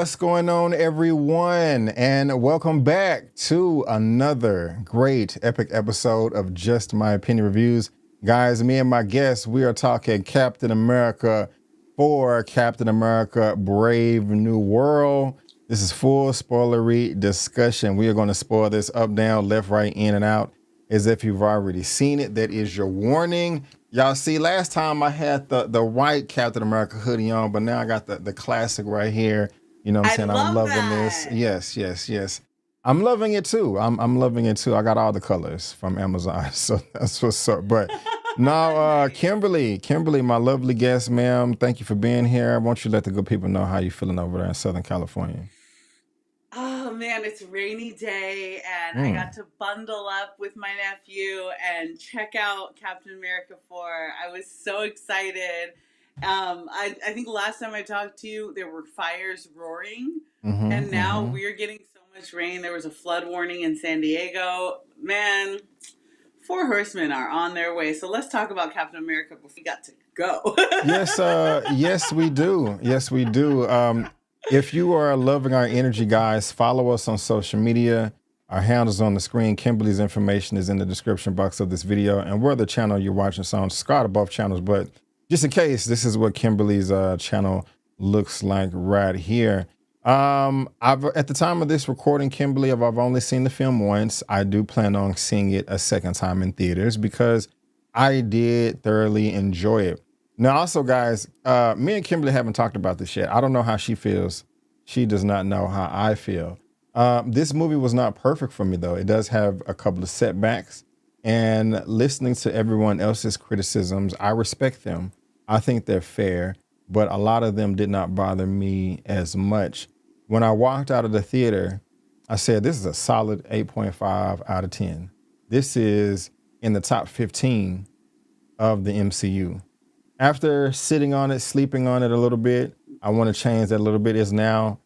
What's going on, everyone? And welcome back to another great epic episode of Just My Opinion Reviews. Guys, me and my guests, we are talking Captain America for Captain America Brave New World. This is full spoilery discussion. We are going to spoil this up, down, left, right, in, and out as if you've already seen it. That is your warning. Y'all see, last time I had the white Captain America hoodie on, but now I got the classic right here. You know what I'm saying? I'm loving this. Yes. I'm loving it too. I'm loving it too. I got all the colors from Amazon, so that's what's up. But now, Kimberly, my lovely guest, ma'am, thank you for being here. I want you to let the good people know how you're feeling over there in Southern California. Oh man, it's a rainy day, and I got to bundle up with my nephew and check out Captain America 4. I was so excited. I think last time I talked to you, there were fires roaring, and now we're getting so much rain. There was a flood warning in San Diego. Man, Four Horsemen are on their way. So let's talk about Captain America before we got to go. Yes, we do. Yes, we do. If you are loving our energy, guys, follow us on social media. Our handles on the screen. Kimberly's information is in the description box of this video. And we're the channel you're watching, so subscribe to both channels. But just in case, this is what Kimberly's channel looks like right here. At the time of this recording, Kimberly, I've only seen the film once. I do plan on seeing it a second time in theaters because I did thoroughly enjoy it. Now, also, guys, me and Kimberly haven't talked about this yet. I don't know how she feels. She does not know how I feel. This movie was not perfect for me, though. It does have a couple of setbacks. And listening to everyone else's criticisms, I respect them. I think they're fair, but a lot of them did not bother me as much. When I walked out of the theater, I said, this is a solid 8.5 out of 10. This is in the top 15 of the MCU. After sitting on it, sleeping on it a little bit, I want to change that a little bit. It's now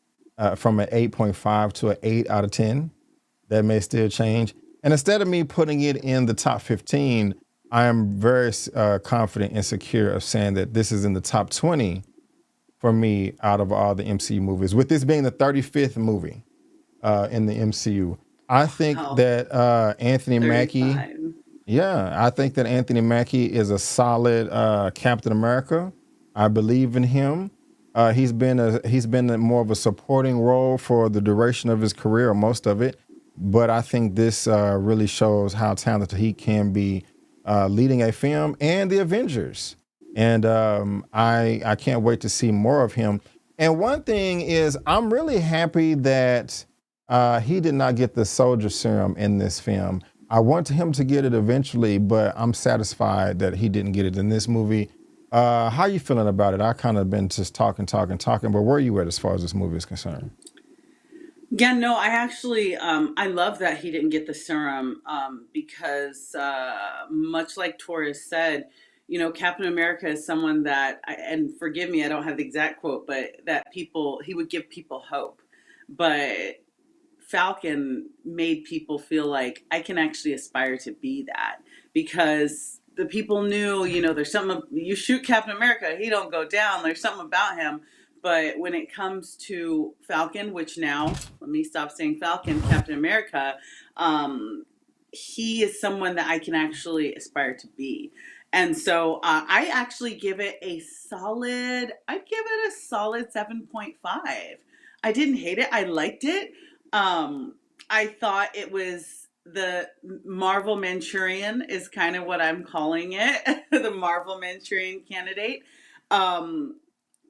from an 8.5 to an 8 out of 10. That may still change. And instead of me putting it in the top 15, I am very confident and secure of saying that this is in the top 20 for me out of all the MCU movies, with this being the 35th movie in the MCU. I think that Anthony Mackie... Yeah, I think that Anthony Mackie is a solid Captain America. I believe in him. He's been more of a supporting role for the duration of his career, or most of it. But I think this really shows how talented he can be leading a film and the Avengers. And I can't wait to see more of him. And one thing is, I'm really happy that he did not get the soldier serum in this film. I want him to get it eventually, but I'm satisfied that he didn't get it in this movie. How are you feeling about it? I kind of been just talking, but where are you at as far as this movie is concerned? Yeah, no, I actually, I love that he didn't get the serum because much like Torres said, you know, Captain America is someone that, and forgive me, I don't have the exact quote, but that he would give people hope. But Falcon made people feel like I can actually aspire to be that, because the people knew, you know, there's something, you shoot Captain America, he don't go down. There's something about him. But when it comes to Falcon, which now, let me stop saying Falcon, Captain America, he is someone that I can actually aspire to be. And so I actually give it a solid, I'd give it a solid 7.5. I didn't hate it. I liked it. I thought it was the Marvel Manchurian is kind of what I'm calling it. The Marvel Manchurian Candidate.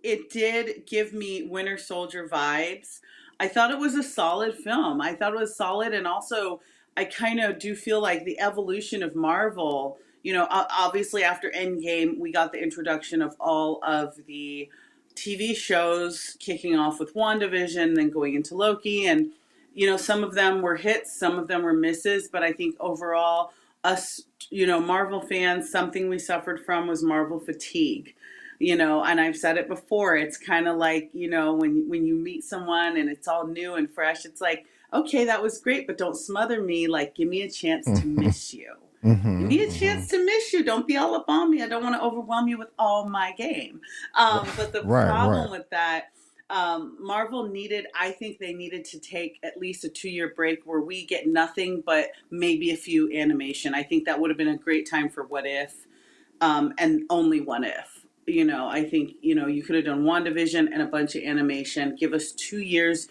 It did give me Winter Soldier vibes. I thought it was a solid film. I thought it was solid. And also I kind of do feel like the evolution of Marvel, you know, obviously after Endgame, we got the introduction of all of the TV shows, kicking off with WandaVision, then going into Loki, and you know, some of them were hits, some of them were misses, but I think overall, us, you know, Marvel fans, something we suffered from was Marvel fatigue. You know, and I've said it before, it's kind of like, you know, when you meet someone and it's all new and fresh, it's like, okay, that was great, but don't smother me. Like, give me a chance to miss you. Give me a chance to miss you. Don't be all up on me. I don't want to overwhelm you with all my game. But the problem with that, Marvel needed, I think they needed to take at least a 2 year break where we get nothing but maybe a few animation. I think that would have been a great time for What If, and only What If. I think, you could have done WandaVision and a bunch of animation. Give us 2 years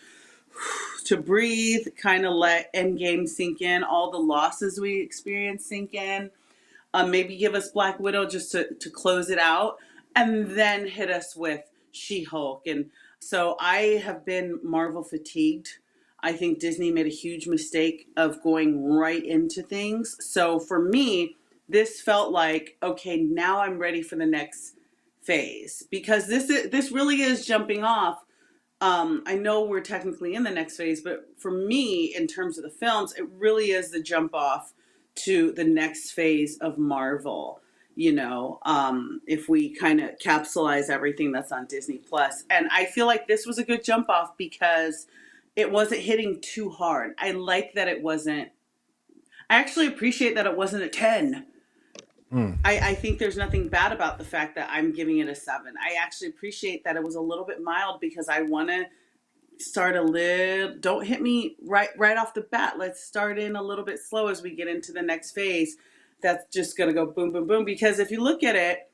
to breathe, kind of let Endgame sink in, all the losses we experienced sink in. Maybe give us Black Widow just to close it out, and then hit us with She-Hulk. And so I have been Marvel fatigued. I think Disney made a huge mistake of going right into things. So for me, this felt like, okay, now I'm ready for the next phase, because this really is jumping off. I know we're technically in the next phase, but for me, in terms of the films, it really is the jump off to the next phase of Marvel. If we kind of capsulize everything that's on Disney Plus, and I feel like this was a good jump off because it wasn't hitting too hard. I like that it wasn't. I actually appreciate that it wasn't a 10. I think there's nothing bad about the fact that I'm giving it a 7. I actually appreciate that it was a little bit mild because I want to start a little. Don't hit me right off the bat. Let's start in a little bit slow as we get into the next phase. That's just going to go boom, boom, boom. Because if you look at it,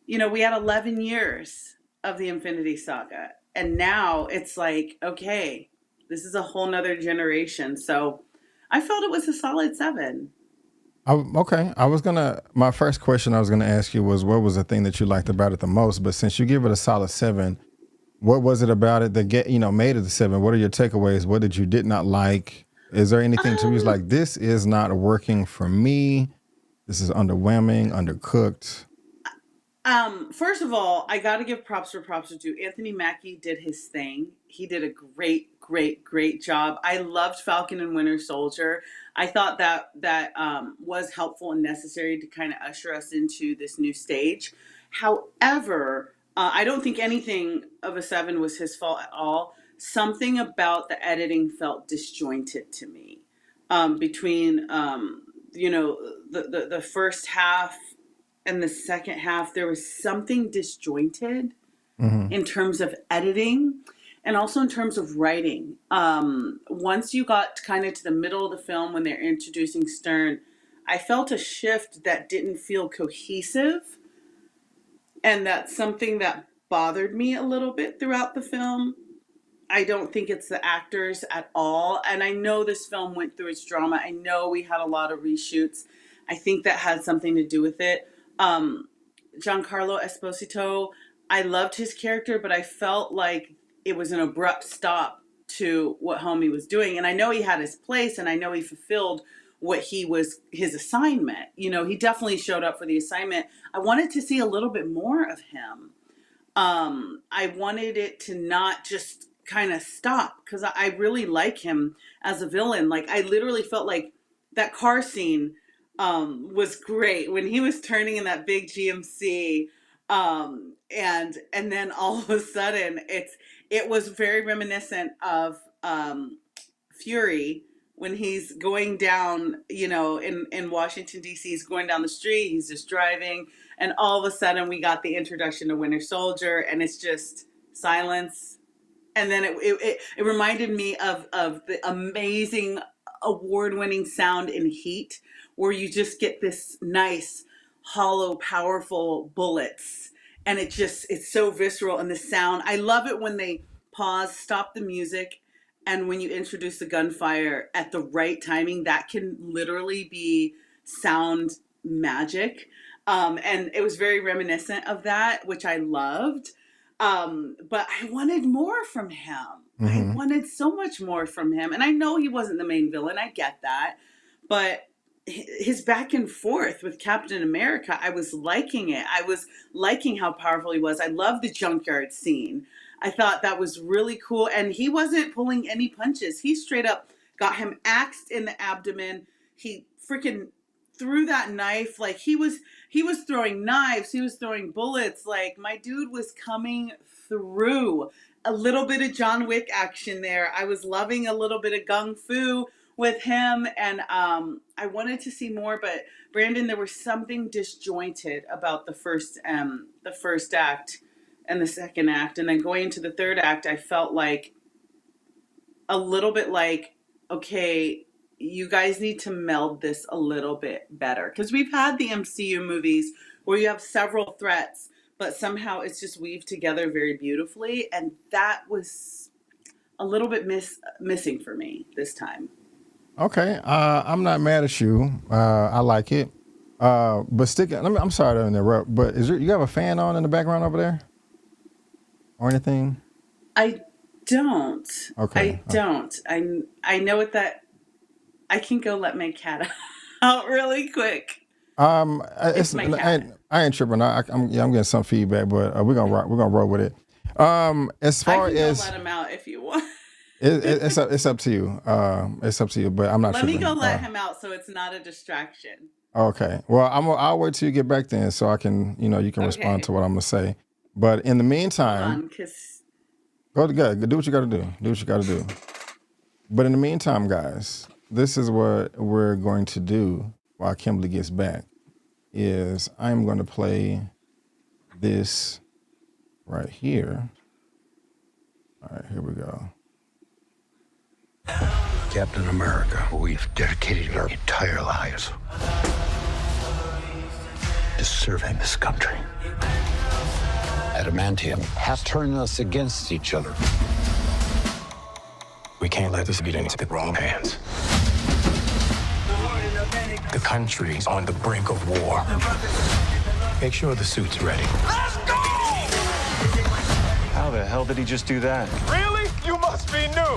we had 11 years of the Infinity Saga. And now it's like, okay, this is a whole nother generation. So I felt it was a solid 7. Okay. My first question I was gonna ask you was, what was the thing that you liked about it the most? But since you give it a solid 7, what was it about it that made it a 7? What are your takeaways? What did not like? Is there anything to you like, this is not working for me? This is underwhelming, undercooked. First of all, I got to give props where props are due. Anthony Mackie did his thing. He did a great, great, great job. I loved Falcon and Winter Soldier. I thought that was helpful and necessary to kind of usher us into this new stage. However, I don't think anything of a 7 was his fault at all. Something about the editing felt disjointed to me, between the first half and the second half. There was something disjointed in terms of editing and also in terms of writing. Once you got kind of to the middle of the film when they're introducing Stern, I felt a shift that didn't feel cohesive. And that's something that bothered me a little bit throughout the film. I don't think it's the actors at all. And I know this film went through its drama. I know we had a lot of reshoots. I think that had something to do with it. Giancarlo Esposito, I loved his character, but I felt like it was an abrupt stop to what Homie was doing. And I know he had his place, and I know he fulfilled what his assignment. He definitely showed up for the assignment. I wanted to see a little bit more of him. I wanted it to not just kind of stop, because I really like him as a villain. Like, I literally felt like that car scene was great when he was turning in that big GMC, and then all of a sudden it was very reminiscent of Fury when he's going down, in Washington D.C. He's going down the street, he's just driving, and all of a sudden we got the introduction to Winter Soldier, and it's just silence. And then it reminded me of the amazing award-winning sound in Heat, where you just get this nice, hollow, powerful bullets. And it's so visceral. And the sound, I love it when they pause, stop the music, and when you introduce the gunfire at the right timing, that can literally be sound magic. And it was very reminiscent of that, which I loved. But I wanted more from him. I wanted so much more from him. And I know he wasn't the main villain. I get that. But his back and forth with Captain America, I was liking it. I was liking how powerful he was. I love the junkyard scene. I thought that was really cool. And he wasn't pulling any punches. He straight up got him axed in the abdomen. He freaking threw that knife. Like, he was throwing knives. He was throwing bullets. Like, my dude was coming through. A little bit of John Wick action there. I was loving a little bit of gung fu with him, and I wanted to see more. But Brandon, there was something disjointed about the first act, and the second act. And then going into the third act, I felt like a little bit like, okay, you guys need to meld this a little bit better. Because we've had the MCU movies where you have several threats, but somehow it's just weaved together very beautifully. And that was a little bit missing for me this time. Okay, I'm not mad at you. I like it. But I'm sorry to interrupt, but you have a fan on in the background over there? Or anything? I don't. Okay. I don't. I know what that. I can go let my cat out really quick. It's my cat. I ain't tripping. I'm getting some feedback, but we're gonna roll with it. As far I can as go let him out if you want. it's up to you. It's up to you, but I'm not. Let me go let him out so it's not a distraction. Okay. Well, I'll wait till you get back then, so I can you can respond to what I'm gonna say. But in the meantime, go do what you got to do. Do what you got to do. But in the meantime, guys, this is what we're going to do while Kimberly gets back. Is I'm going to play this right here. All right, here we go. Captain America, we've dedicated our entire lives to serving this country. Adamantium has turned us against each other. We can't let this get into the wrong hands. The country's on the brink of war. Make sure the suit's ready. Let's go! How the hell did he just do that? Really? You must be new.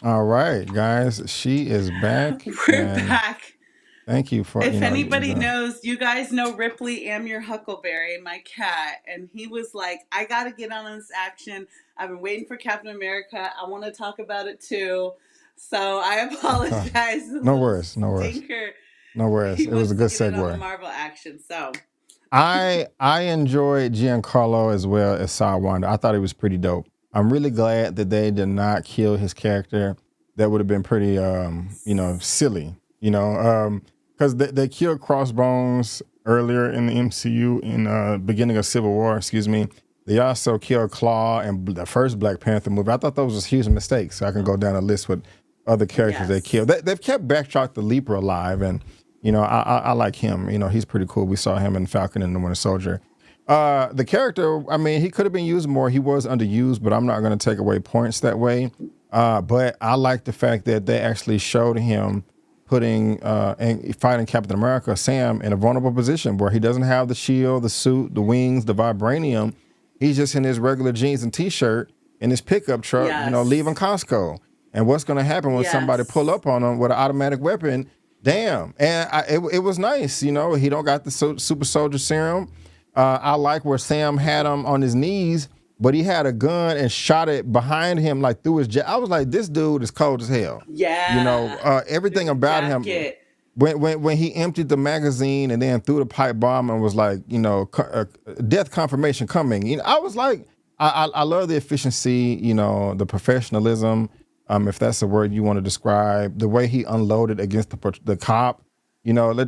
All right, guys, she is back. We're back. Thank you for. If anybody knows, you guys know Ripley, your Huckleberry, my cat, and he was like, "I got to get on this action. I've been waiting for Captain America. I want to talk about it too." So I apologize. No worries. No worries. It was a good segue. On the Marvel action. So I enjoyed Giancarlo as well as Sidewinder. I thought he was pretty dope. I'm really glad that they did not kill his character. That would have been pretty, silly. Because they killed Crossbones earlier in the MCU in beginning of Civil War. Excuse me. They also killed Claw in the first Black Panther movie. I thought those was huge mistakes. So I can go down a list with other characters they killed. They've kept Backshot the Leaper alive, and I like him. He's pretty cool. We saw him in Falcon and the Winter Soldier. The character, I mean, he could have been used more. He was underused, but I'm not going to take away points that way. But I like the fact that they actually showed him putting and fighting Captain America, Sam, in a vulnerable position where he doesn't have the shield, the suit, the wings, the vibranium. He's just in his regular jeans and t-shirt in his pickup truck, leaving Costco. And what's going to happen when somebody pull up on him with an automatic weapon? Damn. And it was nice. He don't got the super soldier serum. I like where Sam had him on his knees, but he had a gun and shot it behind him, like through his jacket. I was like, this dude is cold as hell. Yeah. Everything about him. When he emptied the magazine and then threw the pipe bomb and was like, death confirmation coming. I was like, I love the efficiency, the professionalism, if that's the word you want to describe, the way he unloaded against the cop, like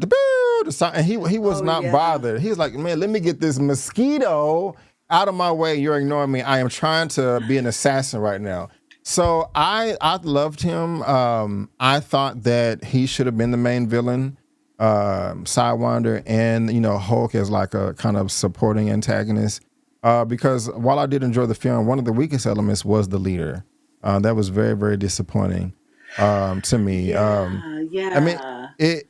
the sign, and he was not bothered. He was like, man, let me get this mosquito out of my way. You're ignoring me. I am trying to be an assassin right now. So I loved him. I thought that he should have been the main villain, Sidewinder, and Hulk as like a kind of supporting antagonist. Because while I did enjoy the film, one of the weakest elements was the leader. That was very, very disappointing to me. I mean,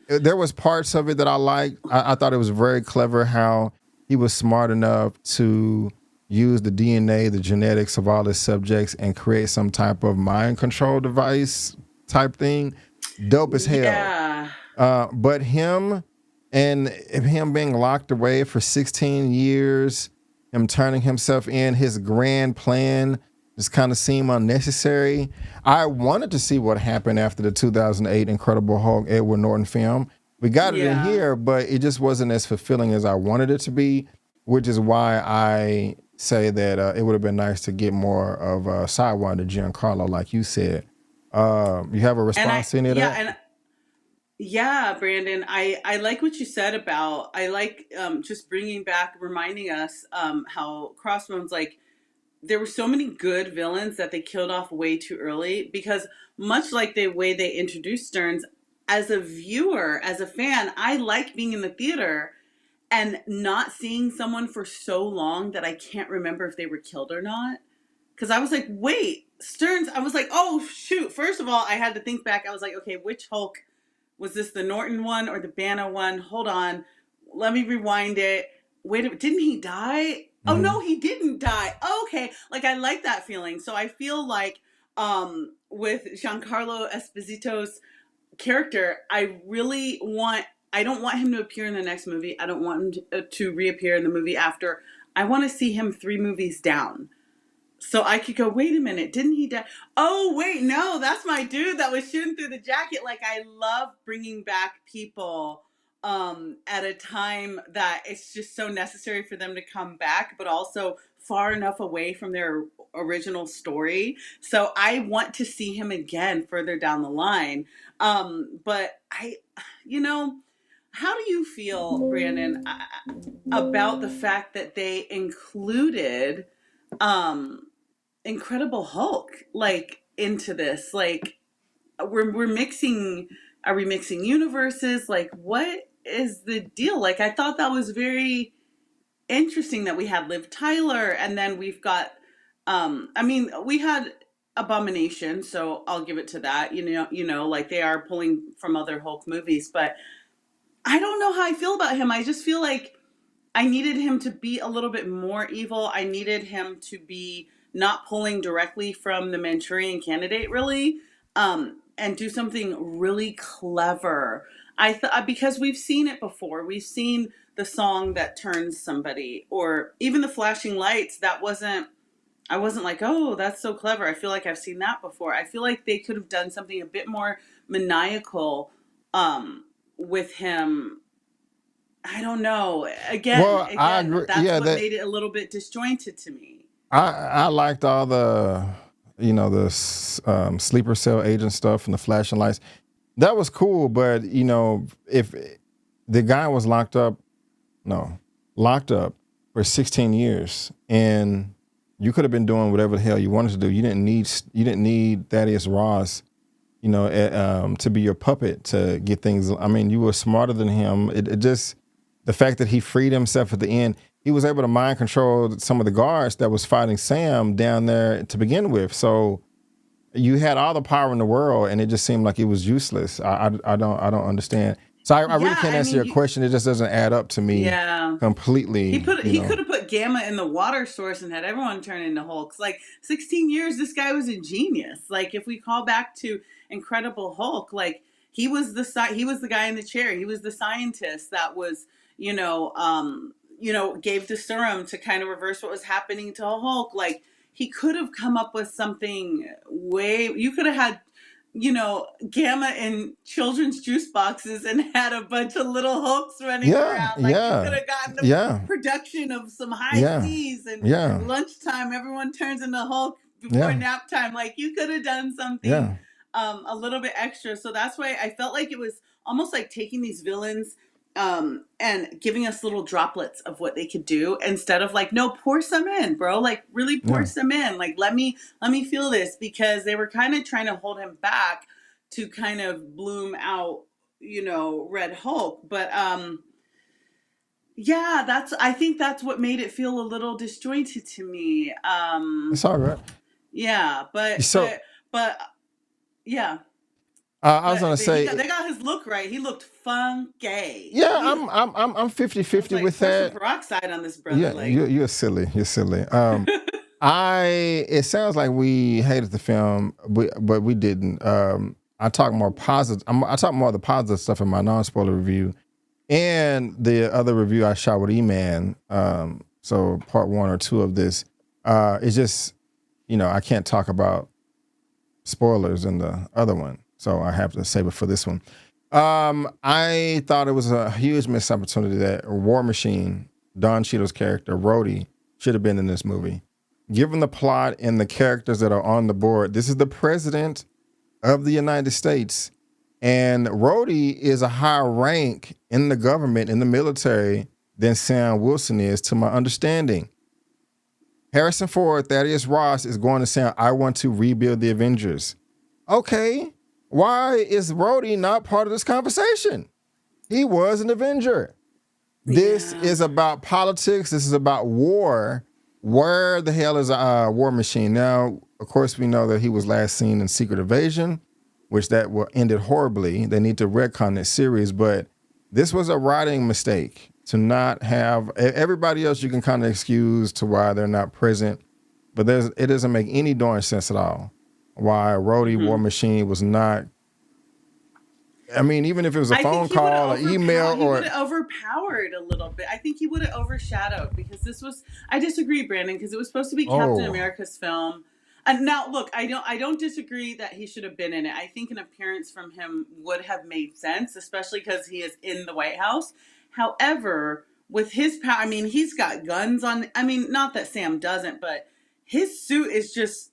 there was parts of it that I liked. I thought it was very clever how he was smart enough to use the DNA, the genetics of all his subjects and create some type of mind control device type thing. Dope as hell. Yeah. But him being locked away for 16 years, him turning himself in, his grand plan just kind of seemed unnecessary. I wanted to see what happened after the 2008 Incredible Hulk Edward Norton film. We got it in here, but it just wasn't as fulfilling as I wanted it to be, which is why I say that it would have been nice to get more of Sidewinder Giancarlo, like you said. You have a response to any of that? Yeah, Brandon, I like what you said about, I like just bringing back, reminding us how Crossbones, like, there were so many good villains that they killed off way too early, because much like the way they introduced Stearns, as a viewer, as a fan, I like being in the theater and not seeing someone for so long that I can't remember if they were killed or not. Because I was like, wait, Stearns, I was like, oh, shoot. First of all, I had to think back. I was like, okay, which Hulk? Was this the Norton one or the Banner one? Hold on. Let me rewind it. Wait, didn't he die? Oh, Mm-hmm. no, he didn't die. Okay. Like, I like that feeling. So I feel like with Giancarlo Esposito's character, I don't want him to appear in the next movie. I don't want him to reappear in the movie after. I want to see him 3 movies down. So I could go, wait a minute, didn't he die? Oh, wait, no, that's my dude that was shooting through the jacket. Like, I love bringing back people at a time that it's just so necessary for them to come back, but also far enough away from their original story. So I want to see him again further down the line. But you know, how do you feel, Brandon, about the fact that they included um Incredible Hulk like into this? Like, we're mixing, are we mixing universes? Like, what is the deal? Like, I thought that was very interesting that we had Liv Tyler, and then we've got I mean, we had Abomination, so I'll give it to that. Like, they are pulling from other Hulk movies, but I don't know how I feel about him. I just feel like I needed him to be a little bit more evil. I needed him to be not pulling directly from the Manchurian Candidate, really, and do something really clever. I thought, because we've seen it before. We've seen the song that turns somebody, or even the flashing lights. That wasn't. I wasn't like, oh, that's so clever. I feel like I've seen that before. I feel like they could have done something a bit more maniacal with him. I don't know. Well, I Again, agree. that's Yeah, what that made it a little bit disjointed to me. I liked all the the sleeper cell agent stuff and the flashing lights. That was cool, but if the guy was locked up for 16 years, and you could have been doing whatever the hell you wanted to do. You didn't need Thaddeus Ross, to be your puppet to get things. I mean, you were smarter than him. It just, the fact that he freed himself at the end, he was able to mind control some of the guards that was fighting Sam down there to begin with. So you had all the power in the world, and it just seemed like it was useless. I don't understand. So I really Yeah, can't I answer mean, your question. It just doesn't add up to me yeah. completely. He could have put Gamma in the water source and had everyone turn into Hulks. Like, 16 years, this guy was a genius. Like, if we call back to Incredible Hulk, like, he was the guy in the chair. He was the scientist that was, gave the serum to kind of reverse what was happening to Hulk. Like, he could have come up with something you could have had, Gamma in children's juice boxes and had a bunch of little Hulks running Yeah, around. Like, you could yeah, have gotten the yeah, production of some high yeah, seas, and yeah, lunchtime everyone turns into Hulk before yeah, nap time. Like, you could have done something yeah. a little bit extra. So that's why I felt like it was almost like taking these villains and giving us little droplets of what they could do, instead of like, no, pour some in, bro. Like, really pour Yeah. some in. Like, let me feel this, because they were kind of trying to hold him back to kind of bloom out, Red Hulk. But yeah, I think that's what made it feel a little disjointed to me. It's all right. Yeah, So but yeah. I was gonna But say, they got his look right. He looked funky. yeah, I'm 50-50 Like, with pour some that. peroxide on this brother. Yeah, Like, you're silly. You're silly. It sounds like we hated the film, but we didn't. I talk more positive. I talk more of the positive stuff in my non-spoiler review, and the other review I shot with E-Man. So part 1 or 2 of this, it's just, I can't talk about spoilers in the other one, so I have to save it for this one. I thought it was a huge missed opportunity that War Machine, Don Cheadle's character, Rhodey, should have been in this movie. Given the plot and the characters that are on the board, this is the president of the United States, And Rhodey is a higher rank in the government, in the military, than Sam Wilson is, to my understanding. Harrison Ford, Thaddeus Ross is going to say, I want to rebuild the Avengers. Okay, why is Rhodey not part of this conversation? He was an Avenger. This is about politics. This is about war. Where the hell is a War Machine? Now, of course, we know that he was last seen in Secret Invasion, which that ended horribly. They need to retcon that series, but this was a writing mistake to not have everybody else. You can kind of excuse to why they're not present, but it doesn't make any darn sense at all why Rhodey War Machine was not. I mean, even if it was a phone call, an email, he would have overpowered a little bit. I think he would have overshadowed because this was. I disagree, Brandon, because it was supposed to be Captain America's film. And now, look, I don't disagree that he should have been in it. I think an appearance from him would have made sense, especially because he is in the White House. However, with his power, I mean, he's got guns on. I mean, not that Sam doesn't, but his suit is just.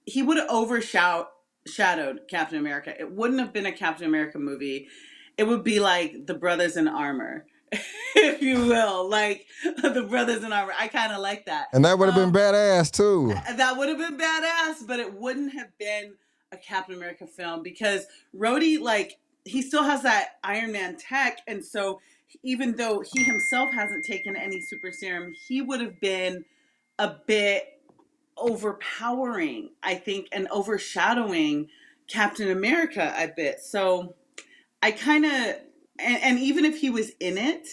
He would have overshadowed Captain America. It wouldn't have been a Captain America movie. It would be like the Brothers in Armor, if you will, like the Brothers in Armor. I kind of like that. And that would have been badass too. That would have been badass, but it wouldn't have been a Captain America film because Rhodey, like, he still has that Iron Man tech. And so even though he himself hasn't taken any super serum, he would have been a bit overpowering, I think, and overshadowing Captain America a bit. So I kind of, and even if he was in it,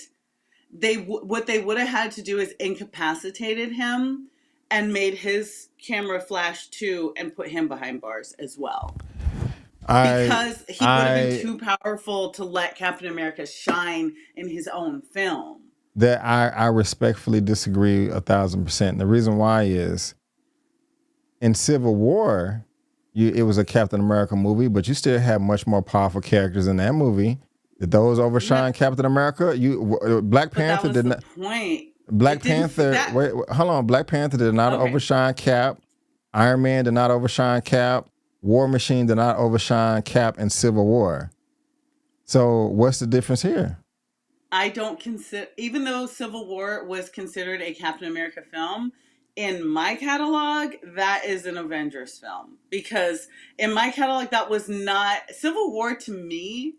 what they would have had to do is incapacitated him and made his camera flash too and put him behind bars as well. Because he would have been too powerful to let Captain America shine in his own film. That I respectfully disagree 1,000%. And the reason why is in Civil War, it was a Captain America movie, but you still have much more powerful characters in that movie. Did those overshine Captain America? Black Panther did not. Black Panther. Wait, hold on. Black Panther did not overshine Cap. Iron Man did not overshine Cap. War Machine did not overshine Cap in Civil War. So what's the difference here? I don't consider, even though Civil War was considered a Captain America film, in my catalog, that is an Avengers film. Because in my catalog, that was not... Civil War, to me,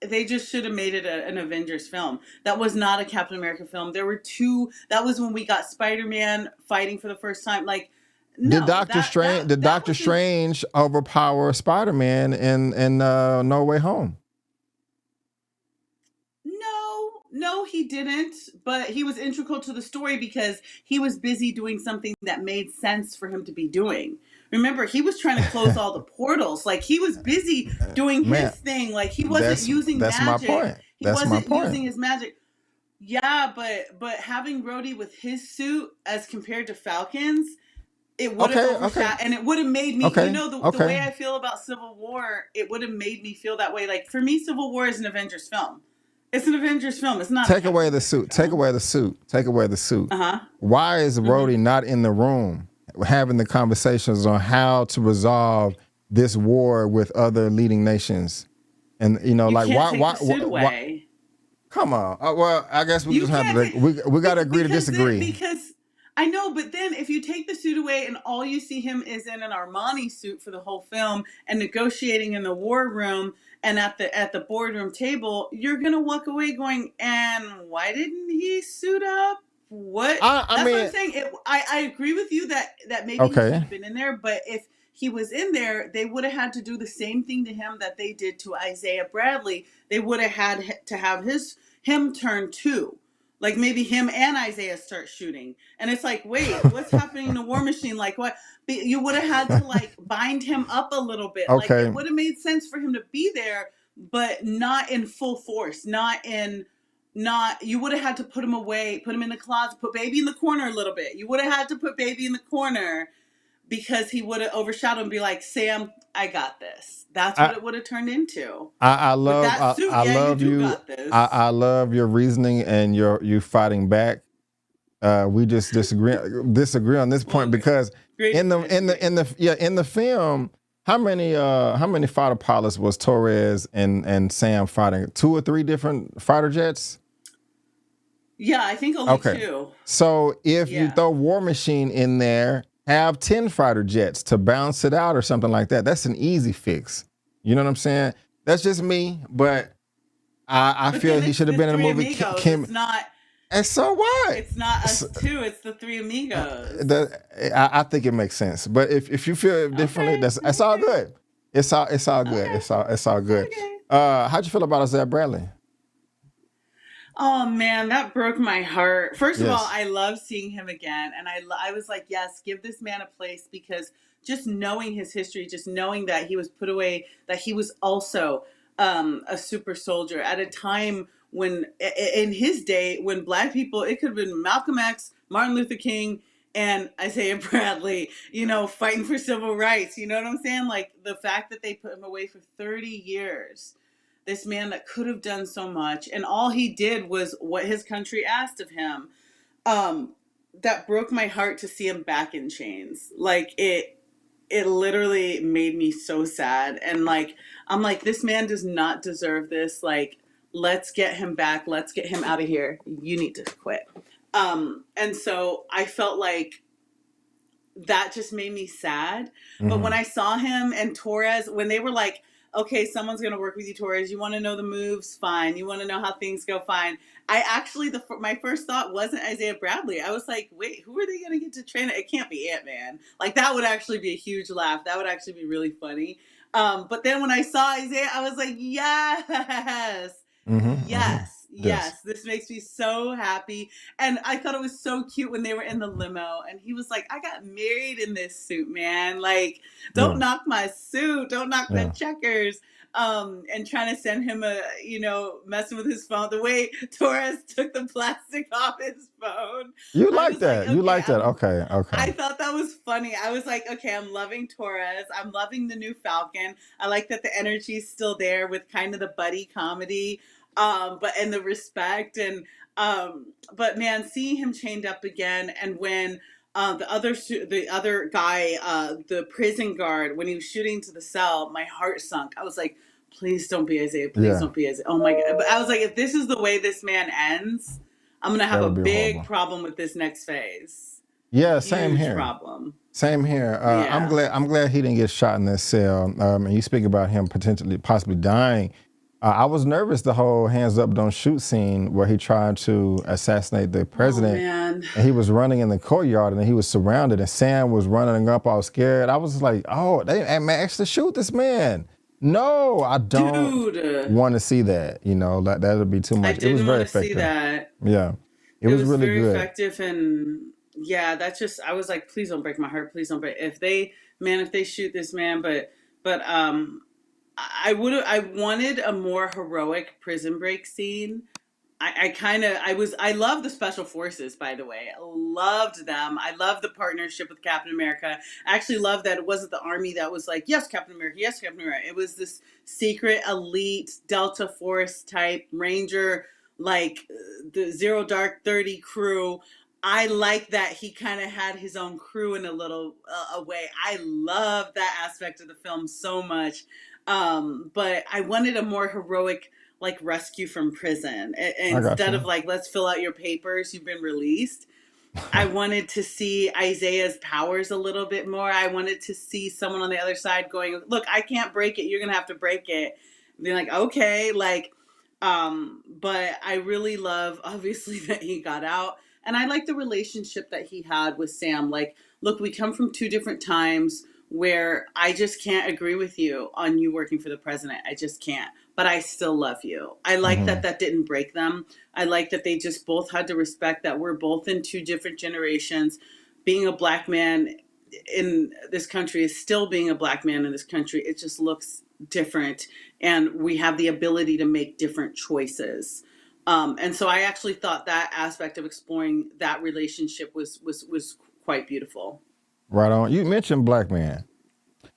they just should have made it an Avengers film. That was not a Captain America film. There were two... That was when we got Spider-Man fighting for the first time. Like, no, did Doctor Strange overpower Spider-Man in No Way Home? No, he didn't, but he was integral to the story because he was busy doing something that made sense for him to be doing. Remember, he was trying to close all the portals. Like, he was busy doing his thing. Like, he wasn't using magic. That's my point. He wasn't using his magic. Yeah, but having Rhodey with his suit as compared to Falcon's, it would have overshadowed, and it would have made me, the way I feel about Civil War, it would have made me feel that way. Like, for me, Civil War is an Avengers film. It's an Avengers film. It's not. Take away the suit. Take away the suit. Take away the suit. Why is Rhodey not in the room having the conversations on how to resolve this war with other leading nations? And why? Come on. Well, I guess we just have to. We got to agree to disagree. Because I know, but then if you take the suit away and all you see him is in an Armani suit for the whole film and negotiating in the war room. And at the boardroom table, you're gonna walk away going, and why didn't he suit up? What? That's what I'm saying. I agree with you that maybe he should have been in there, but if he was in there, they would have had to do the same thing to him that they did to Isaiah Bradley. They would have had to have him turn too. Like, maybe him and Isaiah start shooting. And it's like, wait, what's happening to War Machine? Like, what? You would have had to, like, bind him up a little bit. Like, it would have made sense for him to be there, but not in full force. You would have had to put him away, put him in the closet, put baby in the corner a little bit. You would have had to put baby in the corner because he would have overshadowed and be like, Sam, I got this. That's what it would have turned into. I love your reasoning and you fighting back. We just disagree on this point because in the film, How many fighter pilots was Torres and Sam fighting? 2 or 3 different fighter jets? Yeah, I think only 2. So if you Yeah. throw War Machine in there, have 10 fighter jets to balance it out or something like that. That's an easy fix. You know what I'm saying? That's just me, but I But feel then he it's should have the been in a Three movie. Amigos. It's not. And so what? It's not us 2. It's the Three Amigos. I think it makes sense. But if you feel differently, Okay. that's all good. It's all good. Okay. It's all good. Okay. How'd you feel about Isaiah Bradley? Oh man, that broke my heart. First of Yes. all, I love seeing him again, and I was like, yes, give this man a place, because just knowing his history, just knowing that he was put away, that he was also a super soldier at a time when, in his day, when Black people, it could have been Malcolm X, Martin Luther King, and Isaiah Bradley, fighting for civil rights. You know what I'm saying? Like, the fact that they put him away for 30 years. This man that could have done so much, and all he did was what his country asked of him. That broke my heart to see him back in chains. Like, it literally made me so sad. And like, I'm like, this man does not deserve this. Like, let's get him back. Let's get him out of here. You need to quit. And so I felt like that just made me sad. Mm-hmm. But when I saw him and Torres, when they were like, okay, someone's going to work with you, Torres. You want to know the moves? Fine. You want to know how things go? Fine. I actually, my first thought wasn't Isaiah Bradley. I was like, wait, who are they going to get to train? It can't be Ant-Man. Like, that would actually be a huge laugh. That would actually be really funny. But then when I saw Isaiah, I was like, yes. Yes, this makes me so happy. And I thought it was so cute when they were in the limo and he was like, I got married in this suit, man. Like, don't knock my suit. Don't knock the checkers. And trying to send him messing with his phone. The way Torres took the plastic off his phone. You like that. You like that. Okay. I thought that was funny. I was like, okay, I'm loving Torres. I'm loving the new Falcon. I like that the energy's still there with kind of the buddy comedy. And the respect but man, seeing him chained up again, and when the other guy, the prison guard, when he was shooting to the cell, my heart sunk. I was like, please don't be Isaiah. Please don't be Isaiah. Oh my God. But I was like, if this is the way this man ends, I'm going to have a big horrible problem with this next phase. Yeah, same Huge here. problem. Same here. I'm glad he didn't get shot in this cell. And you speak about him possibly dying. I was nervous the whole hands up, don't shoot scene where he tried to assassinate the president. Oh, man. And he was running in the courtyard and he was surrounded and Sam was running up all scared. I was like, oh, they actually shoot this man. No, I don't want to see that. That would be too much. It was very effective. See that. Yeah. It was really very good. Effective. And yeah, that's just, I was like, please don't break my heart. Please don't break. If they shoot this man, but I wanted a more heroic prison break scene. I love the special forces, by the way. I loved them. I love the partnership with Captain America. I actually love that it wasn't the army that was like, yes, Captain America, yes, Captain America. It was this secret elite Delta Force type Ranger, like the Zero Dark 30 crew. I like that he kind of had his own crew in a little way. I love that aspect of the film so much. But I wanted a more heroic, like, rescue from prison. Instead of like, let's fill out your papers, you've been released. I wanted to see Isaiah's powers a little bit more. I wanted to see someone on the other side going, look, I can't break it. You're going to have to break it. Being like, okay, like, but I really love, obviously, that he got out. And I like the relationship that he had with Sam. Like, look, we come from 2 different times where I just can't agree with you on you working for the president. I just can't. But I still love you. I like that didn't break them. I like that they just both had to respect that we're both in 2 different generations. Being a Black man in this country is still being a Black man in this country. It just looks different. And we have the ability to make different choices. And so I actually thought that aspect of exploring that relationship was quite beautiful. Right on. You mentioned Black man.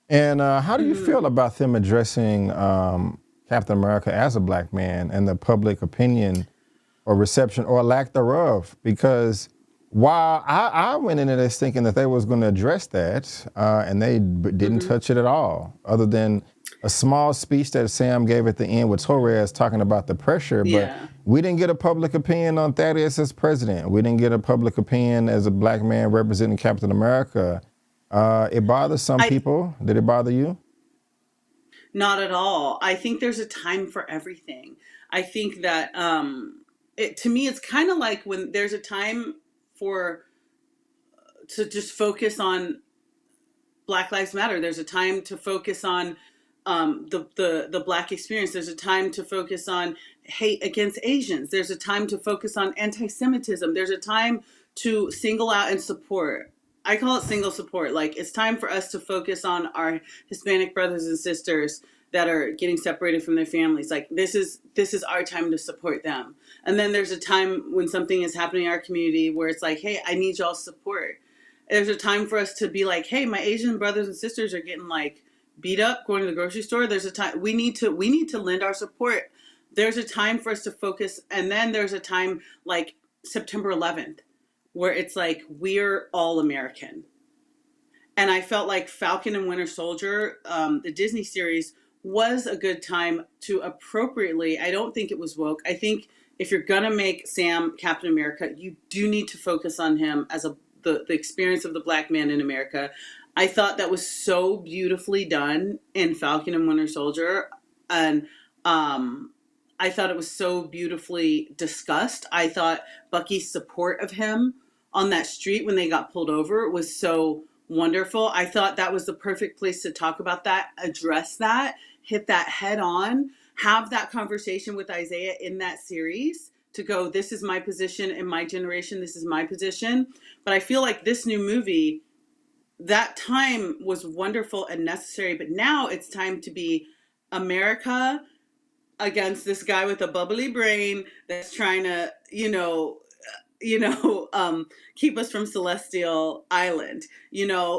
And how do you feel about them addressing Captain America as a Black man and the public opinion or reception or lack thereof? Because while I went into this thinking that they was going to address that, and they didn't touch it at all, other than a small speech that Sam gave at the end with Torres talking about the pressure, but Yeah. we didn't get a public opinion on Thaddeus as president. We didn't get a public opinion as a black man representing Captain America. It bothers some people. Did it bother you? Not at all. I think there's a time for everything. I think that to me, it's kind of like when there's a time to just focus on Black Lives Matter. There's a time to focus on the Black experience. There's a time to focus on hate against Asians. There's a time to focus on anti-Semitism. There's a time to single out and support. I call it single support. Like, it's time for us to focus on our Hispanic brothers and sisters that are getting separated from their families. Like, this is our time to support them. And then there's a time when something is happening in our community where it's like, hey, I need y'all's support. There's a time for us to be like, hey, my Asian brothers and sisters are getting like beat up going to the grocery store. There's a time we need to lend our support. There's a time for us to focus. And then there's a time like September 11th where it's like, we're all American. And I felt like Falcon and Winter Soldier, the Disney series, was a good time to appropriately, I don't think it was woke. I think if you're going to make Sam Captain America, you do need to focus on him as the experience of the black man in America. I thought that was so beautifully done in Falcon and Winter Soldier. And I thought it was so beautifully discussed. I thought Bucky's support of him on that street when they got pulled over was so wonderful. I thought that was the perfect place to talk about that, address that, hit that head on, have that conversation with Isaiah in that series to go, this is my position in my generation, this is my position. But I feel like this new movie, that time was wonderful and necessary, but now it's time to be America against this guy with a bubbly brain that's trying to, keep us from Celestial Island,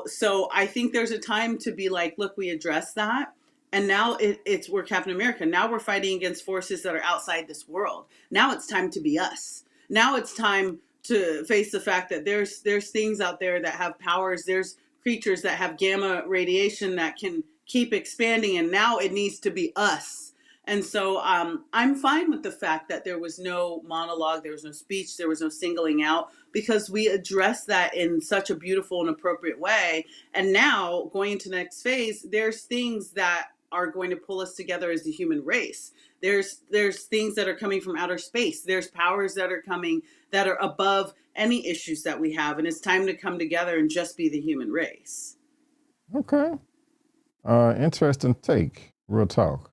So I think there's a time to be like, look, we addressed that. And now we're Captain America. Now we're fighting against forces that are outside this world. Now it's time to be us. Now it's time to face the fact that there's things out there that have powers. There's creatures that have gamma radiation that can keep expanding. And now it needs to be us. And so I'm fine with the fact that there was no monologue, there was no speech, there was no singling out, because we addressed that in such a beautiful and appropriate way. And now going into the next phase, there's things that are going to pull us together as the human race. There's things that are coming from outer space. There's powers that are coming that are above any issues that we have. And it's time to come together and just be the human race. Okay. Interesting take. Real talk.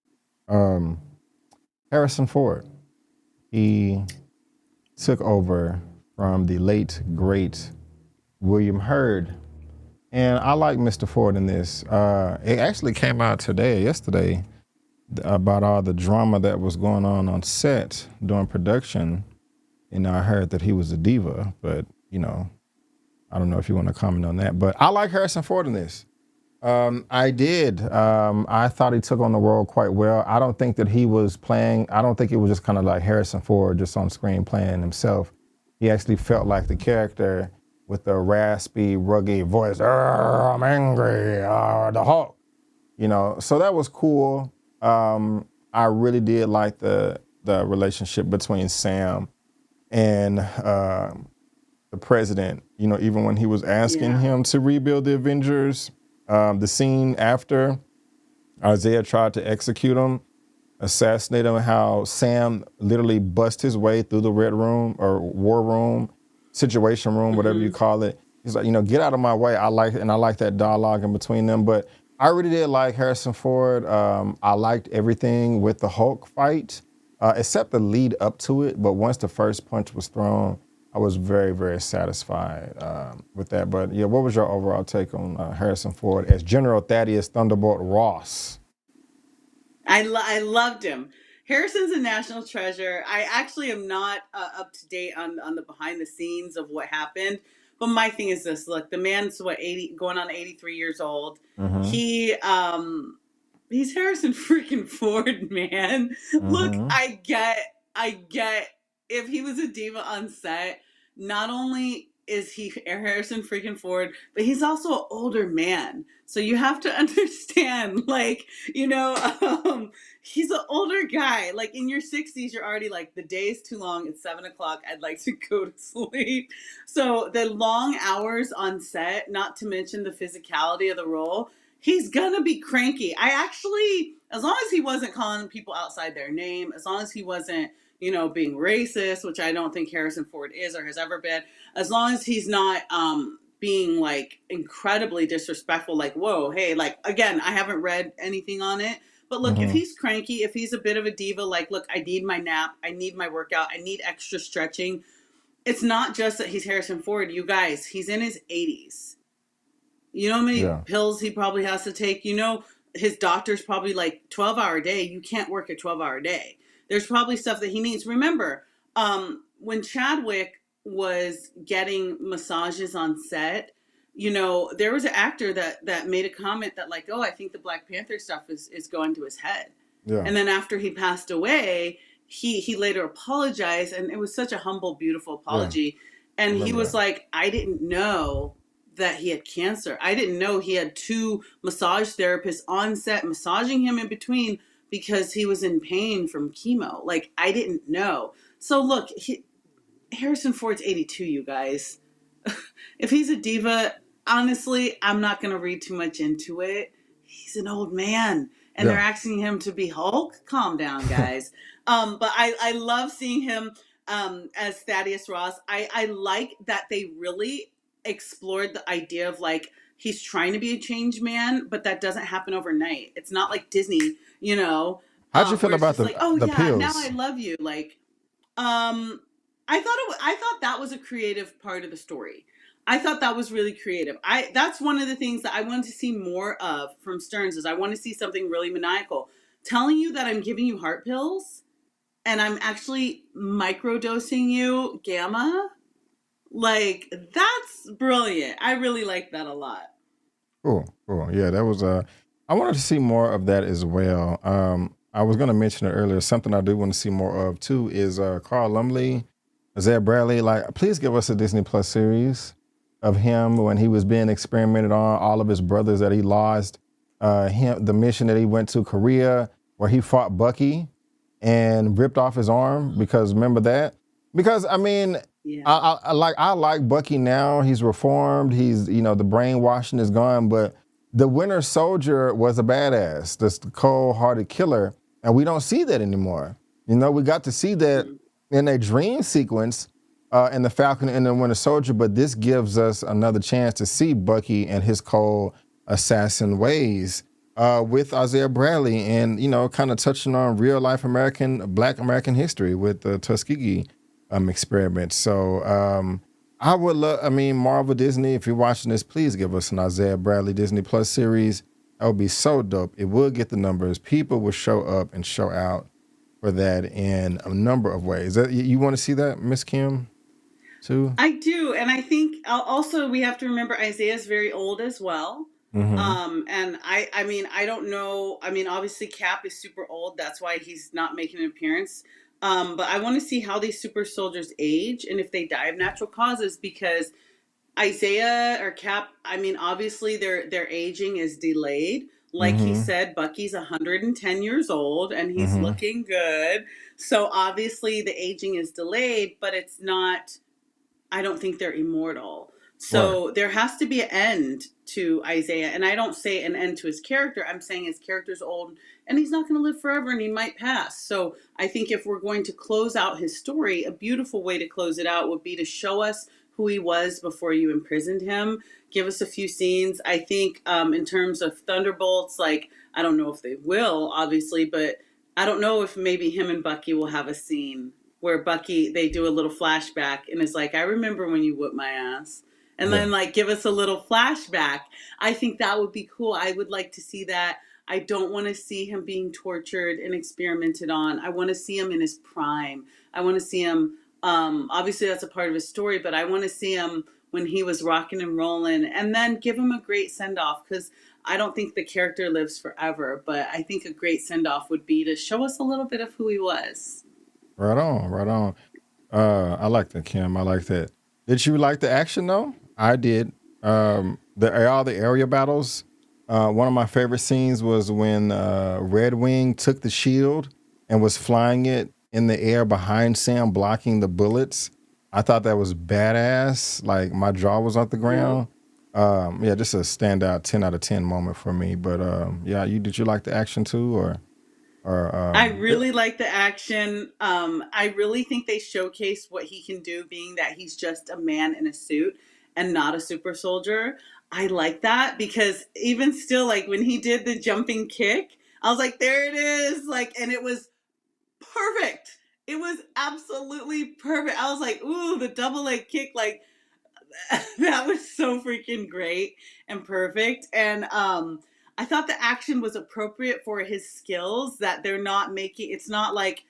Harrison Ford, he took over from the late, great William Hurt. And I like Mr. Ford in this. It actually came out yesterday, about all the drama that was going on set during production. And I heard that he was a diva, but, I don't know if you want to comment on that. But I like Harrison Ford in this. I did. I thought he took on the role quite well. I don't think that he was playing, I don't think it was just kind of like Harrison Ford just on screen playing himself. He actually felt like the character with the raspy, rugged voice, I'm angry, the Hulk. So that was cool. I really did like the relationship between Sam and the president, even when he was asking him to rebuild the Avengers. The scene after Isaiah tried to execute him, assassinate him, how Sam literally bust his way through the Red Room or War Room, Situation Room, whatever you call it. He's like, get out of my way. I like that dialogue in between them. But I really did like Harrison Ford. I liked everything with the Hulk fight, except the lead up to it. But once the first punch was thrown, I was very, very satisfied with that. But yeah, what was your overall take on Harrison Ford as General Thaddeus Thunderbolt Ross? I loved him. Harrison's a national treasure. I actually am not up to date on the behind the scenes of what happened. But my thing is this: look, the man's 80, going on 83 years old. Mm-hmm. He's Harrison freaking Ford, man. Mm-hmm. Look, I get. If he was a diva on set, not only is he Harrison freaking Ford, but he's also an older man. So you have to understand, like, he's an older guy. Like in your 60s, you're already like, the day's too long. It's 7:00. I'd like to go to sleep. So the long hours on set, not to mention the physicality of the role, he's gonna be cranky. I actually, as long as he wasn't calling people outside their name, as long as he wasn't, being racist, which I don't think Harrison Ford is or has ever been, as long as he's not being like incredibly disrespectful, like, whoa, hey, like, again, I haven't read anything on it, but look, if he's cranky, if he's a bit of a diva, like, look, I need my nap, I need my workout, I need extra stretching. It's not just that he's Harrison Ford, you guys, he's in his 80s. You know how many pills he probably has to take? His doctor's probably like 12-hour day. You can't work a 12-hour day. There's probably stuff that he needs. Remember, when Chadwick was getting massages on set, there was an actor that made a comment that like, oh, I think the Black Panther stuff is going to his head. Yeah. And then after he passed away, he later apologized, and it was such a humble, beautiful apology. Yeah. And he was like, I didn't know that he had cancer. I didn't know he had 2 massage therapists on set massaging him in between because he was in pain from chemo. Like, I didn't know. So look, Harrison Ford's 82, you guys. If he's a diva, honestly, I'm not going to read too much into it. He's an old man, and they're asking him to be Hulk. Calm down, guys. But I love seeing him as Thaddeus Ross. I like that they really explored the idea of like, he's trying to be a changed man, but that doesn't happen overnight. It's not like Disney, How'd you feel about the pills? Now I love you. Like, I thought that was a creative part of the story. I thought that was really creative. That's one of the things that I wanted to see more of from Stearns, is I want to see something really maniacal. Telling you that I'm giving you heart pills and I'm actually microdosing you gamma. Like, that's brilliant. I really like that a lot. Cool. Yeah, that was I wanted to see more of that as well. I was going to mention it earlier. Something I do want to see more of too is Carl Lumbly, Isaiah Bradley. Like, please give us a Disney Plus series of him when he was being experimented on. All of his brothers that he lost. The mission that he went to Korea where he fought Bucky and ripped off his arm. Because remember that? Because I mean. Yeah. I like Bucky now. He's reformed. He's, the brainwashing is gone. But the Winter Soldier was a badass, this cold-hearted killer, and we don't see that anymore. We got to see that in a dream sequence in the Falcon and the Winter Soldier, but this gives us another chance to see Bucky and his cold assassin ways with Isaiah Bradley, and kind of touching on real-life Black American history with the Tuskegee experiment. So I would love, Marvel, Disney, if you're watching this, please give us an Isaiah Bradley Disney Plus series. That would be so dope. It would get the numbers. People will show up and show out for that in a number of ways. You want to see that, Miss Kim, too? I do. And I think also we have to remember Isaiah's very old as well. Mm-hmm. And I don't know. Obviously Cap is super old. That's why he's not making an appearance. But I want to see how these super soldiers age and if they die of natural causes, because Isaiah or Cap, obviously their aging is delayed. Like he said, Bucky's 110 years old and he's looking good. So obviously the aging is delayed, but it's not, I don't think they're immortal. So there has to be an end to Isaiah. And I don't say an end to his character. I'm saying his character's old and he's not going to live forever and he might pass. So I think if we're going to close out his story, a beautiful way to close it out would be to show us who he was before you imprisoned him. Give us a few scenes. I think in terms of Thunderbolts, like, I don't know if they will, obviously, but I don't know if maybe him and Bucky will have a scene where Bucky, they do a little flashback and it's like, I remember when you whipped my ass. And then like give us a little flashback. I think that would be cool. I would like to see that. I don't want to see him being tortured and experimented on. I want to see him in his prime. I want to see him, obviously that's a part of his story, but I want to see him when he was rocking and rolling, and then give him a great send-off, because I don't think the character lives forever, but I think a great send-off would be to show us a little bit of who he was. Right on. I like that, Kim. I like that. Did you like the action though? I did. All the area battles. One of my favorite scenes was when Red Wing took the shield and was flying it in the air behind Sam, blocking the bullets. I thought that was badass. Like my jaw was off the ground. Yeah, just a standout 10 out of 10 moment for me. But yeah, did you like the action too, or I really like the action. I really think they showcase what he can do, being that he's just a man in a suit and not a super soldier. I like that because even still, like when he did the jumping kick, I was like, there it is. Like, and it was perfect. It was absolutely perfect. I was like, ooh, the double leg kick, like that was so freaking great and perfect. And I thought the action was appropriate for his skills, that they're not making, it's not like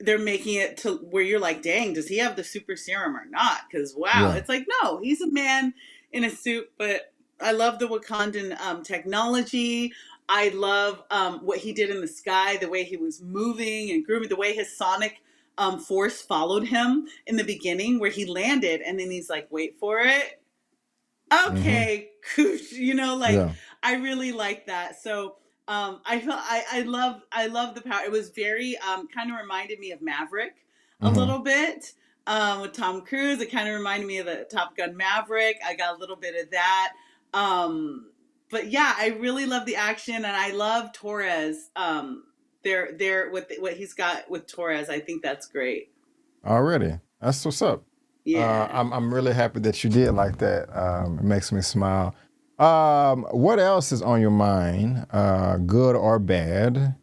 they're making it to where you're like, dang, does he have the super serum or not? Because wow, it's like, no, he's a man in a suit. But I love the Wakandan technology. I love what he did in the sky, the way he was moving and grooving, the way his sonic force followed him in the beginning, where he landed and then he's like, wait for it. Okay, koosh, I really like that. So I love the power. It was very kind of reminded me of Maverick a little bit with Tom Cruise. It kind of reminded me of the Top Gun Maverick. I got a little bit of that. But yeah, I really love the action, and I love Torres. They're with what he's got with Torres. I think that's great. Already, that's what's up. Yeah, I'm really happy that you did like that. It makes me smile. What else is on your mind, good or bad,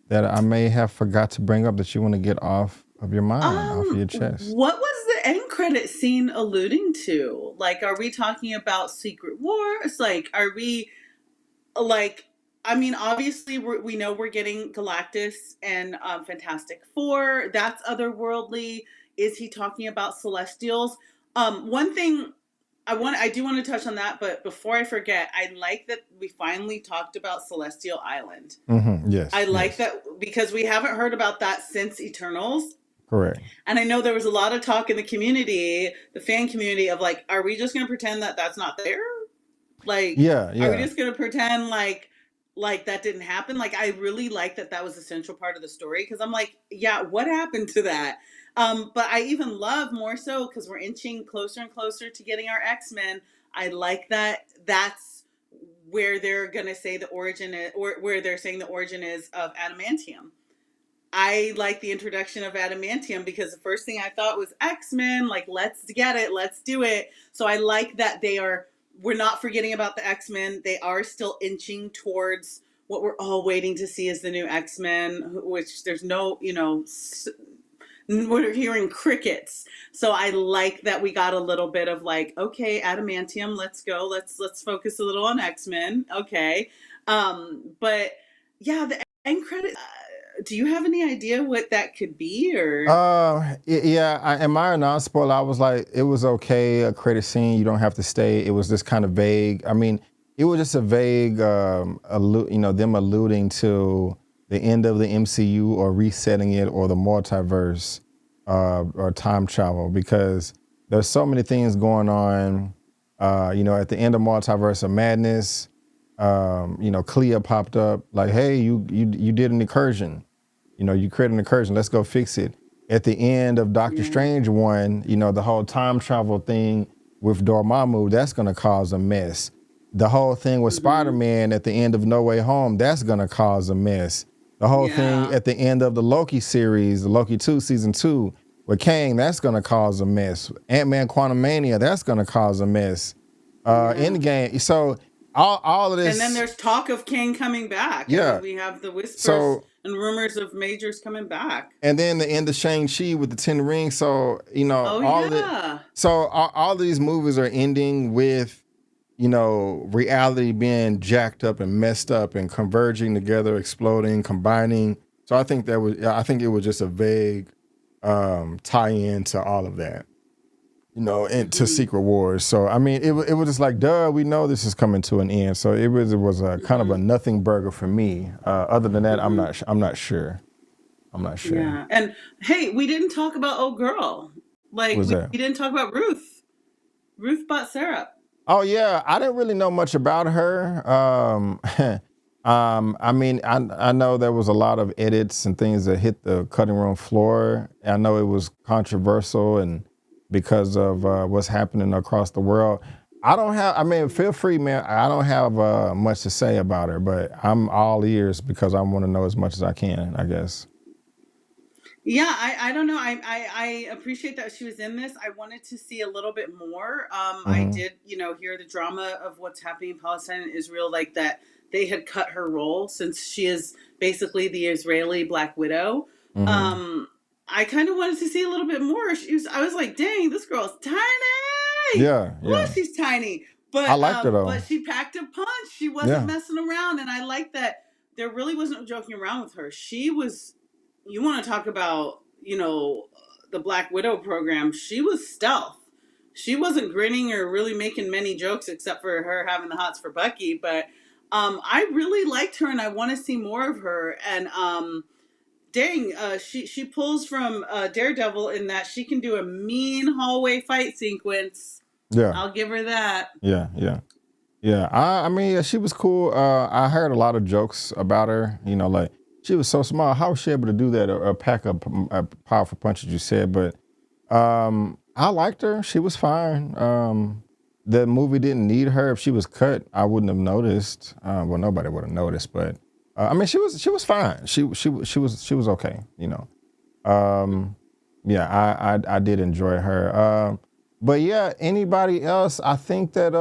that I may have forgot to bring up that you want to get off of your mind, off of your chest? What was the end credit scene alluding to? Like, are we talking about Secret Wars? Like, are we like? I mean, obviously, we know we're getting Galactus and Fantastic Four. That's otherworldly. Is he talking about Celestials? One thing I do want to touch on that, but before I forget, I like that we finally talked about Celestial Island. Yes. I like that because we haven't heard about that since Eternals. Correct. And I know there was a lot of talk in the community, the fan community, of like, are we just going to pretend that that's not there? Like, are we just going to pretend like that didn't happen? Like, I really like that was a central part of the story, because I'm like, yeah, what happened to that? But I even love more so because we're inching closer and closer to getting our X-Men. I like that that's where they're going to say the origin is, or where they're saying the origin is of adamantium. I like the introduction of adamantium because the first thing I thought was X-Men, like, let's get it, let's do it. So I like that we're not forgetting about the X-Men. They are still inching towards what we're all waiting to see as the new X-Men, which there's no, we're hearing crickets. So I like that we got a little bit of like, okay, adamantium, let's go. Let's focus a little on X-Men. Okay. But yeah, the end credit, do you have any idea what that could be, or? Yeah, in my non-spoiler, I was like, it was okay, a credit scene, you don't have to stay. It was just kind of vague. I mean, it was just a vague, them alluding to the end of the MCU or resetting it, or the multiverse, or time travel, because there's so many things going on. At the end of Multiverse of Madness, Clea popped up like, hey, you did an incursion. You created an incursion. Let's go fix it. At the end of Doctor Strange 1, the whole time travel thing with Dormammu, that's going to cause a mess. The whole thing with Spider-Man at the end of No Way Home, that's going to cause a mess. The whole thing at the end of the Loki series, the Loki 2, season 2, with Kang, that's going to cause a mess. Ant-Man Quantumania, that's going to cause a mess. Endgame. So all of this. And then there's talk of Kang coming back. Yeah. And we have the whispers and rumors of Majors coming back. And then the end of Shang-Chi with the 10 rings. So, all of these movies are ending with, reality being jacked up and messed up and converging together, exploding, combining. So I think it was just a vague tie-in to all of that, and to Secret Wars. So I mean, it was just like, duh, we know this is coming to an end. So it was a kind of a nothing burger for me. Other than that, I'm not sure. Yeah, and hey, we didn't talk about Old Girl. Like, Was that? we didn't talk about Ruth. Ruth bought syrup. Oh yeah, I didn't really know much about her. I mean, I know there was a lot of edits and things that hit the cutting room floor. I know it was controversial and because of what's happening across the world. I mean, feel free, man. I don't have much to say about her, but I'm all ears because I want to know as much as I can, I guess. Yeah, I don't know. I appreciate that she was in this. I wanted to see a little bit more. I Mm-hmm. did, hear the drama of what's happening in Palestine and Israel, like that they had cut her role since she is basically the Israeli Black Widow. Mm-hmm. I kind of wanted to see a little bit more. I was like, dang, this girl's tiny. Yeah, Well, yeah. she's tiny, I liked her but though. she packed a punch. She wasn't Yeah. messing around, and I like that there really wasn't joking around with her. She was. You want to talk about, the Black Widow program? She was stealth. She wasn't grinning or really making many jokes except for her having the hots for Bucky. But I really liked her, and I want to see more of her. And dang, she pulls from Daredevil in that she can do a mean hallway fight sequence. Yeah. I'll give her that. Yeah. Yeah. Yeah, I mean, yeah, she was cool. I heard a lot of jokes about her. Like she was so small. How was she able to do that or pack a powerful punch, as you said? But I liked her. She was fine. The movie didn't need her. If she was cut, I wouldn't have noticed. Well, nobody would have noticed. But I mean, she was fine. She was okay. Yeah, I did enjoy her. But yeah, anybody else? I think that.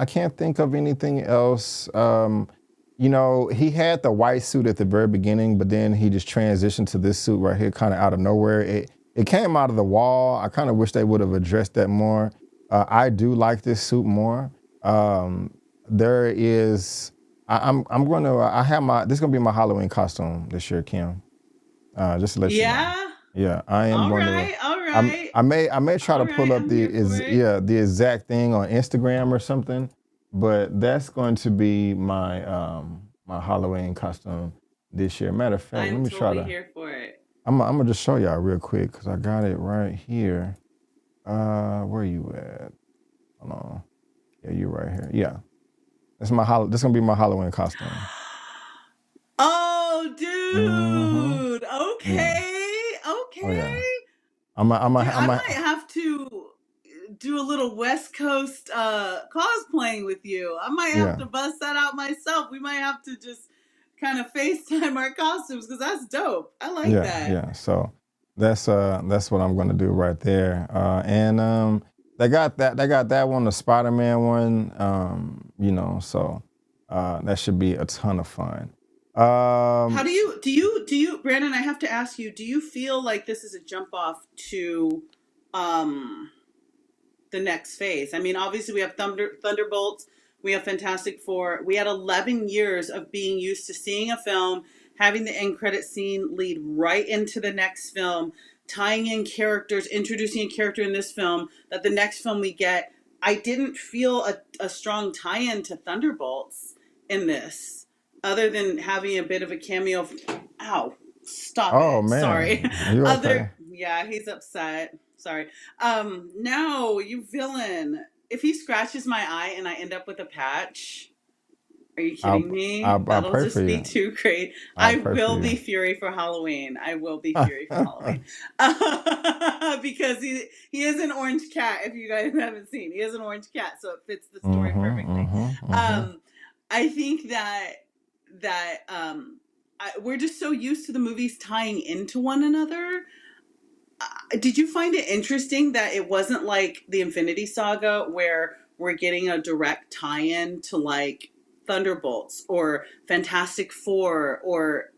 I can't think of anything else. He had the white suit at the very beginning, but then he just transitioned to this suit right here, kind of out of nowhere. It came out of the wall. I kind of wish they would have addressed that more. I do like this suit more. There is. I'm going to. I have my. This is going to be my Halloween costume this year, Kim. Just to let you know. Yeah. Yeah, I am All going right. to. All right. I may try All to pull right, up I'm here for it. the exact thing on Instagram or something, but that's going to be my my Halloween costume this year. Matter of fact, let I'm me try totally to. here for it. I'm gonna just show y'all real quick because I got it right here. Where you at? Hold on. Yeah, you right here. Yeah, that's this gonna be my Halloween costume. Oh, Mm-hmm. dude. Yeah. Okay. Oh yeah. Okay. I'm Dude, I might a, have to do a little West Coast cosplaying with you. I might have yeah. to bust that out myself. We might have to just kind of FaceTime our costumes because that's dope. I like Yeah, that. yeah. So that's what I'm gonna do right there. And they got that one, the Spider-Man one. So that should be a ton of fun. How do you, Brandon, I have to ask you, do you feel like this is a jump off to the next phase? I mean, obviously we have Thunderbolts, we have Fantastic Four. We had 11 years of being used to seeing a film, having the end credit scene lead right into the next film, tying in characters, introducing a character in this film that the next film we get. I didn't feel a strong tie-in to Thunderbolts in this, other than having a bit of a cameo. Ow, stop Oh it. Sorry. man, you okay? Yeah, he's upset. Sorry. No, you villain. If he scratches my eye and I end up with a patch, are you kidding me? I'll That'll pray for just be you. too great. I'll I pray for will be you. Fury for Halloween. I will be Fury for Halloween. Because he is an orange cat, if you guys haven't seen. He is an orange cat, so it fits the story perfectly. I think that we're just so used to the movies tying into one another. Did you find it interesting that it wasn't like the Infinity Saga where we're getting a direct tie-in to like Thunderbolts or Fantastic Four, or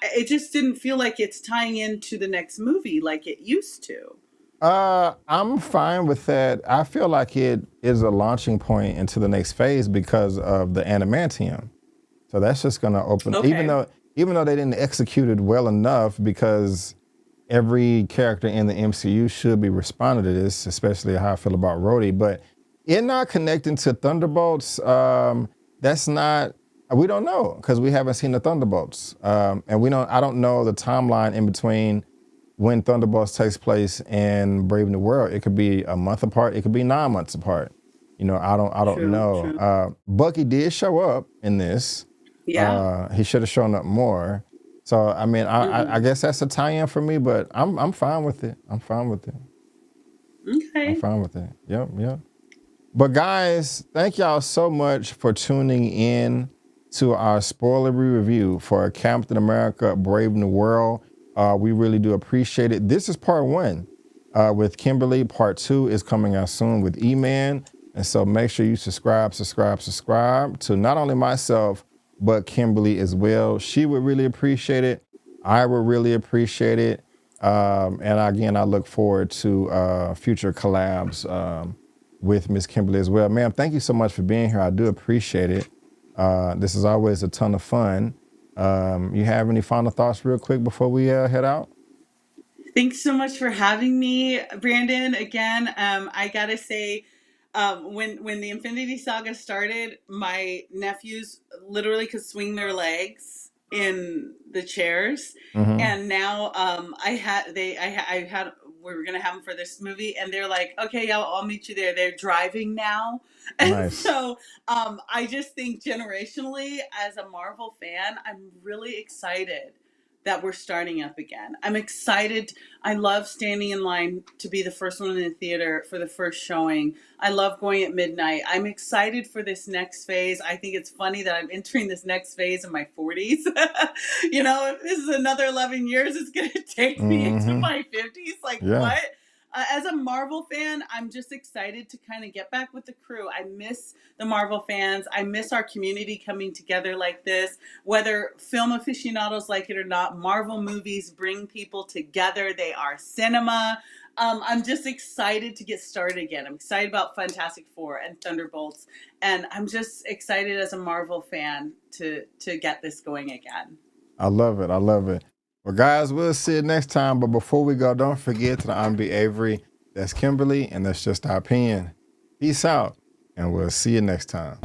it just didn't feel like it's tying into the next movie like it used to? I'm fine with that. I feel like it is a launching point into the next phase because of the adamantium. So that's just going to open, Okay. even though they didn't execute it well enough, because every character in the MCU should be responding to this, especially how I feel about Rhodey. But it not connecting to Thunderbolts, that's not, we don't know because we haven't seen the Thunderbolts. And I don't know the timeline in between when Thunderbolts takes place and Brave New World. It could be a month apart. It could be 9 months apart. You know, I don't True, know. true. Bucky did show up in this. Yeah. He should have shown up more. So I mean, I guess that's a tie-in for me, but I'm fine with it. I'm fine with it. Okay. I'm fine with it. Yep. But guys, thank y'all so much for tuning in to our spoilery review for Captain America: Brave New World. We really do appreciate it. This is part 1 with Kimberly. Part 2 is coming out soon with E-Man. And so make sure you subscribe to not only myself, but Kimberly as well. She would really appreciate it. I would really appreciate it. And again, I look forward to future collabs with Miss Kimberly as well. Ma'am, thank you so much for being here. I do appreciate it. This is always a ton of fun. You have any final thoughts real quick before we head out? Thanks so much for having me, Brandon. Again, I gotta say, when the Infinity Saga started, my nephews literally could swing their legs in the chairs, and now we were gonna have them for this movie, and they're like, okay, I'll meet you there. They're driving now, and Nice. so I just think generationally, as a Marvel fan, I'm really excited that we're starting up again. I'm excited. I love standing in line to be the first one in the theater for the first showing. I love going at midnight. I'm excited for this next phase. I think it's funny that I'm entering this next phase in my 40s. You know, if this is another 11 years, it's going to take me into my 50s. Like, what? As a Marvel fan, I'm just excited to kind of get back with the crew. I miss the Marvel fans. I miss our community coming together like this. Whether film aficionados like it or not, Marvel movies bring people together. They are cinema. I'm just excited to get started again. I'm excited about Fantastic Four and Thunderbolts. And I'm just excited as a Marvel fan to get this going again. I love it. Well, guys, we'll see you next time. But before we go, don't forget to I'm B. Avery. That's Kimberly, and that's just our opinion. Peace out, and we'll see you next time.